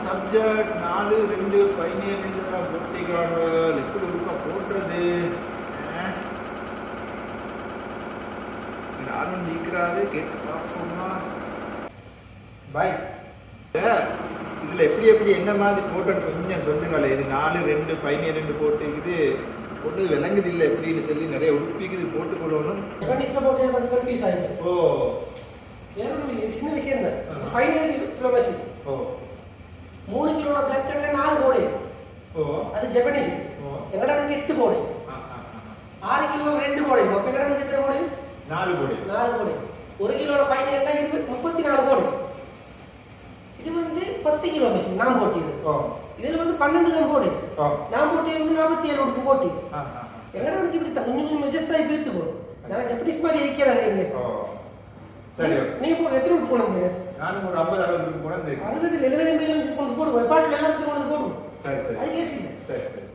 Subject 4-2-17 போட்டிகள் எப்படி இருக்கா போடுறது? யாரும் நிற்கிறாரு கேட்டு பார்ப்போமா? பாய் இதில் எப்படி என்ன மாதிரி போட்டோன்னு கொஞ்சம் சொல்லுங்களே. இது 4-2-17 போட்டு இது போட்டு விளங்குது இல்லை எப்படின்னு சொல்லி நிறைய உடுப்பிக்குது போட்டுக்கொள்ளணும். ஓ சின்ன விஷயம் தான். 17 கிலோ மெஷின். ஓ 3 கிலோ பிளாக் கட்ல 4 போடு. ஓ அது ஜப்பனீஸ். ஓ எங்கட வந்து 8 போடு. 6 கிலோ 2 போடு. அப்ப எங்கட வந்து எத்தனை போடு? 4 போடு. 4 போடு. 1 கிலோ 17 34 போடு. இது வந்து 10 கிலோ மெஷின் நான் போட்டியது. ஓ இதுல வந்து 12 தான் போடு. ஓ நான் போட்டியது வந்து 47 உடுப்பு போட்டி. எங்கட வந்து இப்படி கொஞ்சம் மெஜஸ்டா பிரித்துக்கோ. நான் ஜப்பனீஸ் மாதிரி இருக்கிறேன். ஓ சரி நீ போடு எத்தனை உடுப்பு போடுங்க? நான் ஒரு 50-60 உடுப்பு போடுறேன். 60 70 கொண்டு போடு. பாட்டில் எல்லாத்தையும் கொண்டு போடு. சரி சரி அது கேஸ் இல்லை. சரி சரி